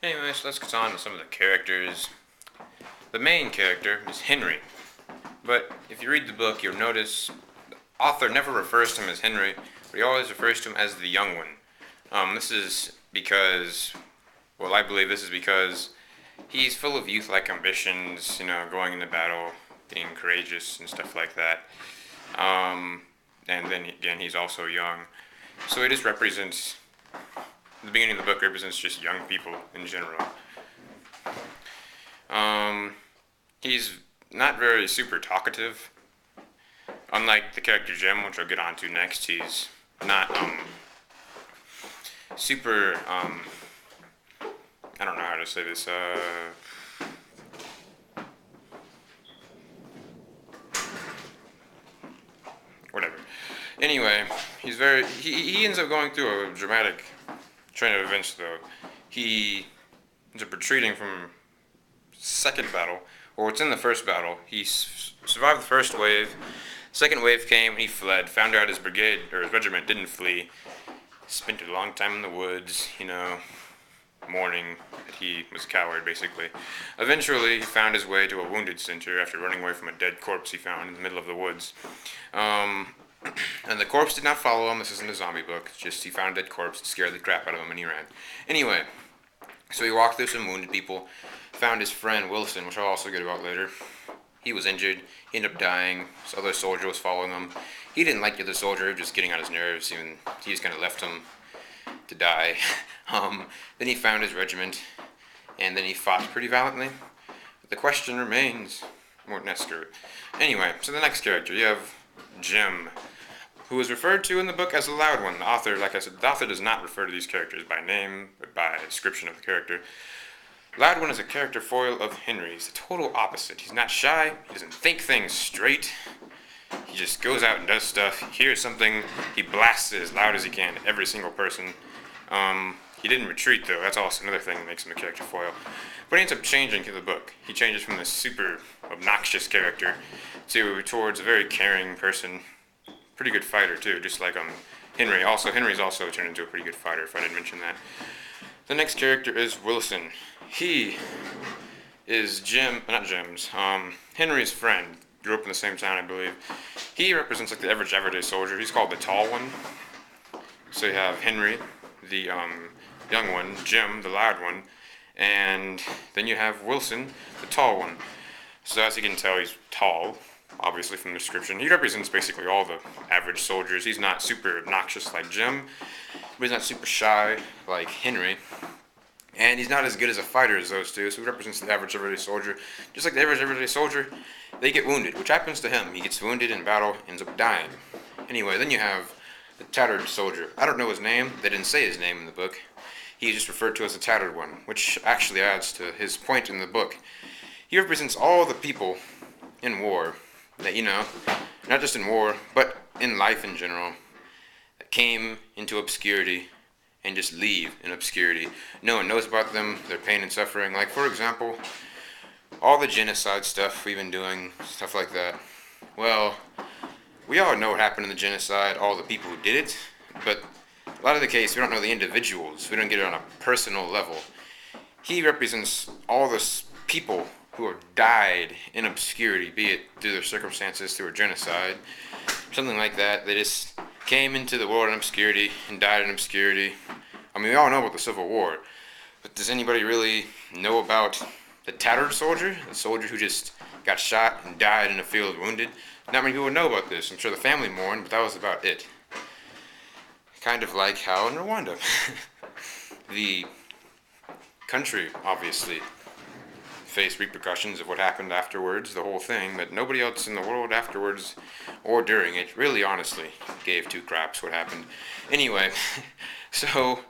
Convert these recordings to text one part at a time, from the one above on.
Anyways, let's get on to some of the characters. The main character is Henry, but if you read the book, you'll notice the author never refers to him as Henry, but he always refers to him as the young one. This is because, I believe this is because he's full of youth-like ambitions, going into battle, being courageous and stuff like that. And then again, he's also young. So it just represents, the beginning of the book represents just young people in general. He's not very super talkative. Unlike the character Jim, which I'll get on to next, he's not super, I don't know how to say this, whatever. Anyway, he ends up going through a dramatic train of events though. He ends up retreating from second battle, or it's in the first battle. He survived the first wave. Second wave came, he fled, found out his brigade, or his regiment didn't flee. Spent a long time in the woods, mourning that he was a coward, basically. Eventually, he found his way to a wounded center after running away from a dead corpse he found in the middle of the woods. And the corpse did not follow him. This isn't a zombie book. It's just he found a dead corpse, it scared the crap out of him, and he ran. Anyway, so he walked through some wounded people, found his friend Wilson, which I'll also get about later. He was injured. He ended up dying. This other soldier was following him. He didn't like the other soldier, just getting on his nerves. He just kind of left him to die. Then he found his regiment, and then he fought pretty valiantly. But the question remains, Anyway, so the next character, you have Jim, who is referred to in the book as the Loud One. The author, like I said, the author does not refer to these characters by name, but by description of the character. Loud One is a character foil of Henry. He's the total opposite. He's not shy. He doesn't think things straight. He just goes out and does stuff. He hears something. He blasts it as loud as he can at every single person. He didn't retreat, though. That's also another thing that makes him a character foil. But he ends up changing through the book. He changes from this super obnoxious character towards a very caring person. Pretty good fighter, too, just like Henry. Henry's also turned into a pretty good fighter, if I didn't mention that. The next character is Wilson. He is Henry's friend. Grew up in the same town, I believe. He represents like the average everyday soldier. He's called the tall one. So you have Henry, the young one, Jim, the loud one, and then you have Wilson, the tall one. So as you can tell, he's tall, obviously from the description. He represents basically all the average soldiers. He's not super obnoxious like Jim, but he's not super shy like Henry. And he's not as good as a fighter as those two, so he represents the average everyday soldier. Just like the average everyday soldier, they get wounded, which happens to him. He gets wounded in battle, ends up dying. Anyway, then you have the tattered soldier. I don't know his name. They didn't say his name in the book. He's just referred to as the tattered one, which actually adds to his point in the book. He represents all the people in war that, not just in war, but in life in general, that came into obscurity and just leave in obscurity. No one knows about them, their pain and suffering. Like, for example, all the genocide stuff we've been doing, stuff like that. Well, we all know what happened in the genocide, all the people who did it, but a lot of the case, we don't know the individuals. We don't get it on a personal level. He represents all the people who have died in obscurity, be it through their circumstances, through a genocide, something like that. They just came into the world in obscurity and died in obscurity. I mean, we all know about the Civil War, but does anybody really know about the tattered soldier? The soldier who just got shot and died in a field wounded? Not many people know about this. I'm sure the family mourned, but that was about it. Kind of like how in Rwanda. The country, obviously, faced repercussions of what happened afterwards, the whole thing, but nobody else in the world afterwards or during it really honestly gave two craps what happened. Anyway, so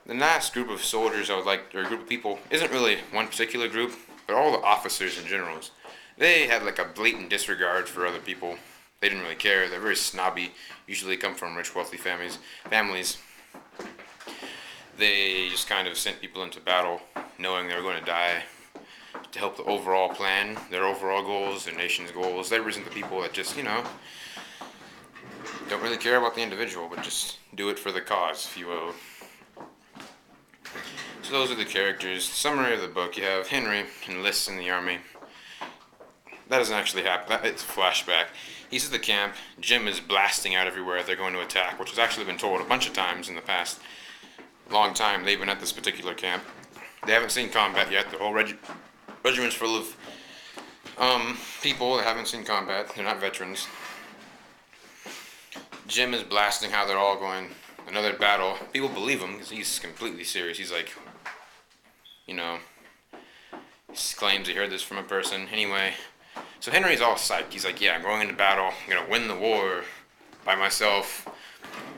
the last group of soldiers or group of people isn't really one particular group, but all the officers and generals. They had like a blatant disregard for other people. They didn't really care. They're very snobby. Usually come from rich, wealthy families. They just kind of sent people into battle knowing they were going to die to help the overall plan, their overall goals, their nation's goals. They represent the people that just, don't really care about the individual, but just do it for the cause, if you will. So those are the characters. Summary of the book: you have Henry enlists in the army. That doesn't actually happen. It's a flashback. He's at the camp. Jim is blasting out everywhere. They're going to attack, which has actually been told a bunch of times in the past long time they've been at this particular camp. They haven't seen combat yet. The whole regiment's full of people that haven't seen combat. They're not veterans. Jim is blasting how they're all going. Another battle. People believe him because he's completely serious. He's like, you know, he claims he heard this from a person. Anyway, so Henry's all psyched. He's like, yeah, I'm going into battle. I'm going to win the war by myself.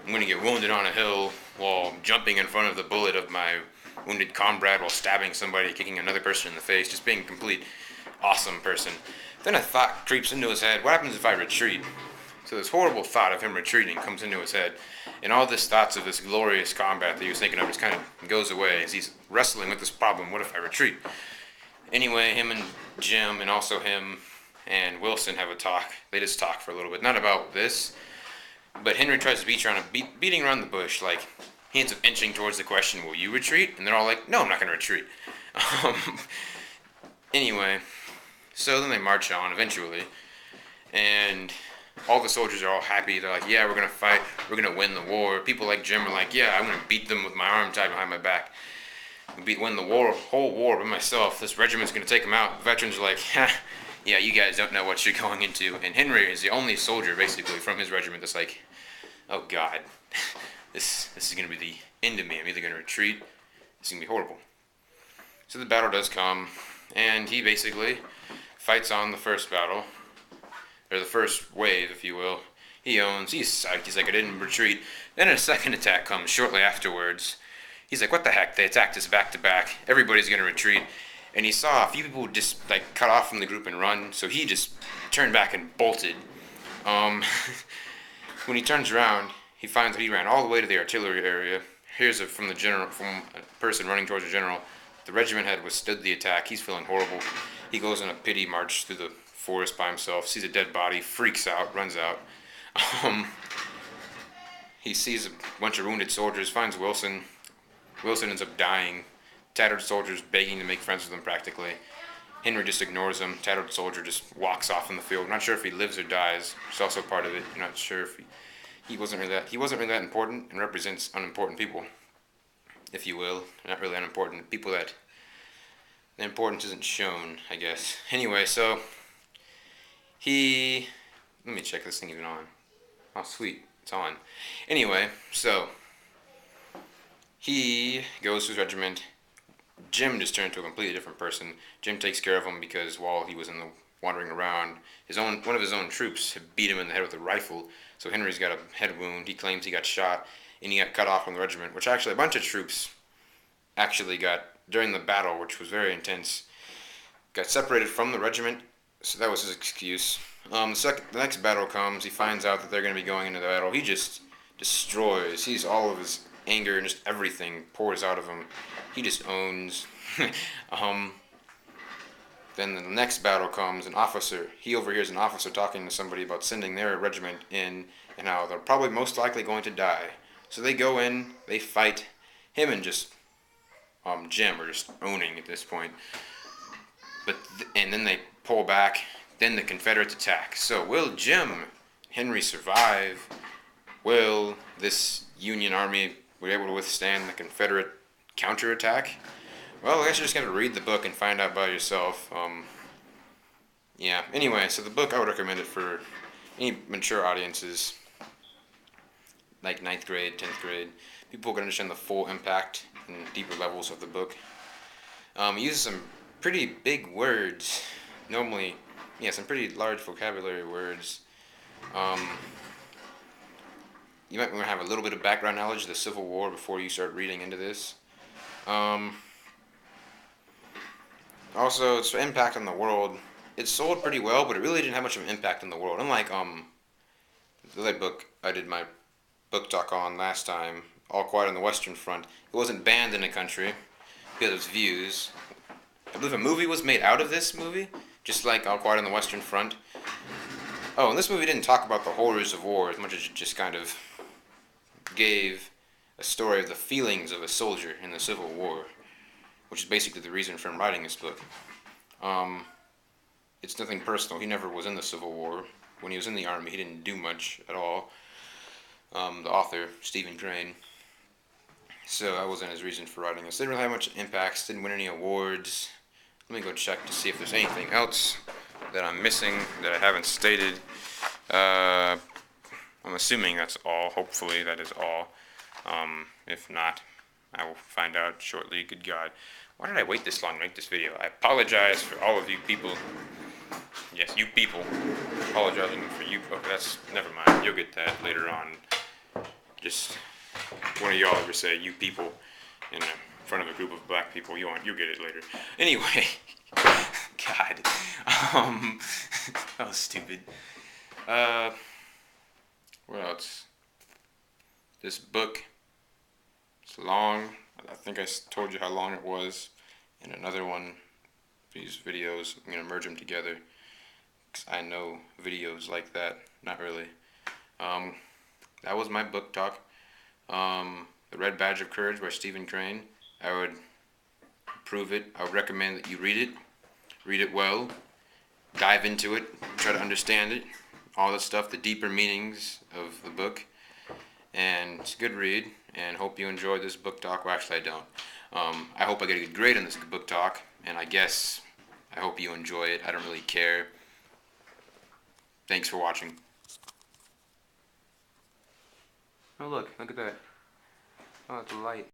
I'm going to get wounded on a hill while jumping in front of the bullet of my wounded comrade while stabbing somebody, kicking another person in the face, just being a complete awesome person. Then a thought creeps into his head. What happens if I retreat? So this horrible thought of him retreating comes into his head. And all this thoughts of this glorious combat that he was thinking of just kind of goes away as he's wrestling with this problem. What if I retreat? Anyway, him and Jim and also him and Wilson have a talk. They just talk for a little bit. Not about this, but Henry tries to beating around the bush. Like, he ends up inching towards the question, will you retreat? And they're all like, no, I'm not going to retreat. Anyway, so then they march on eventually. And all the soldiers are all happy. They're like, yeah, we're going to fight. We're going to win the war. People like Jim are like, yeah, I'm going to beat them with my arm tied behind my back. Win the war, whole war by myself. This regiment's going to take them out. Veterans are like, yeah, you guys don't know what you're going into. And Henry is the only soldier, basically, from his regiment that's like, oh, God, this is going to be the end of me. I'm either going to retreat. It's going to be horrible. So the battle does come, and he basically fights on the first battle, or the first wave, if you will. He's psyched. He's like, I didn't retreat. Then a second attack comes shortly afterwards. He's like, what the heck? They attacked us back to back. Everybody's going to retreat. And he saw a few people just like cut off from the group and run. So he just turned back and bolted. When he turns around, he finds that he ran all the way to the artillery area. Here's from a person running towards the general. The regiment had withstood the attack. He's feeling horrible. He goes on a pity march through the forest by himself, sees a dead body, freaks out, runs out. He sees a bunch of wounded soldiers, finds Wilson. Wilson ends up dying. Tattered soldier's begging to make friends with him practically. Henry just ignores him. Tattered soldier just walks off in the field. Not sure if he lives or dies. It's also part of it. You're not sure if he wasn't really that important and represents unimportant people, if you will. Not really unimportant. People that the importance isn't shown, I guess. Anyway, so let me check this thing even on. Oh, sweet. It's on. Anyway, so he goes to his regiment. Jim just turned into a completely different person. Jim takes care of him because while he was wandering around, one of his own troops had beat him in the head with a rifle. So Henry's got a head wound. He claims he got shot, and he got cut off from the regiment, which actually a bunch of troops actually got, during the battle, which was very intense, got separated from the regiment. So that was his excuse. The next battle comes. He finds out that they're going to be going into the battle. He just destroys. All of his anger and just everything pours out of him. He just owns. Then the next battle comes. He overhears an officer talking to somebody about sending their regiment in and how they're probably most likely going to die. So they go in, they fight. Him and just Jim are just owning at this point. And then they pull back. Then the Confederates attack. So will Henry survive? Will this Union army be able to withstand the Confederate counterattack? Well, I guess you're just going to read the book and find out by yourself. Yeah, anyway, so the book, I would recommend it for any mature audiences, like 9th grade, 10th grade. People can understand the full impact and deeper levels of the book. It uses some pretty big words. Normally, some pretty large vocabulary words. You might want to have a little bit of background knowledge of the Civil War before you start reading into this. Also, its impact on the world. It sold pretty well, but it really didn't have much of an impact on the world. Unlike the other book I did my book talk on last time, All Quiet on the Western Front. It wasn't banned in the country because of its views. I believe a movie was made out of this movie, just like All Quiet on the Western Front. Oh, and this movie didn't talk about the horrors of war as much as it just kind of gave a story of the feelings of a soldier in the Civil War. which is basically the reason for him writing this book. Um, it's nothing personal. He never was in the Civil War. When he was in the Army, he didn't do much at all. The author, Stephen Crane. So that wasn't his reason for writing this. Didn't really have much impacts, didn't win any awards. Let me go check to see if there's anything else that I'm missing that I haven't stated. I'm assuming that's all. Hopefully that is all. If not, I will find out shortly. Good God. Why did I wait this long to make this video? I apologize for all of you people. Yes, you people. Apologizing for you. Okay, that's, never mind. You'll get that later on. Just one of y'all ever say you people in front of a group of black people, you'll get it later. Anyway, God, that was stupid. What else? This book, it's long. I think I told you how long it was in another one. These videos, I'm gonna merge them together because I know videos like that. Not really. That was my book talk. The Red Badge of Courage by Stephen Crane. I would approve it. I would recommend that you read it. Read it well. Dive into it. Try to understand it. All the stuff, the deeper meanings of the book. And it's a good read. And hope you enjoyed this book talk. Well, actually, I don't. I hope I get a good grade on this book talk. And I guess I hope you enjoy it. I don't really care. Thanks for watching. Oh, look at that. Oh, it's a light.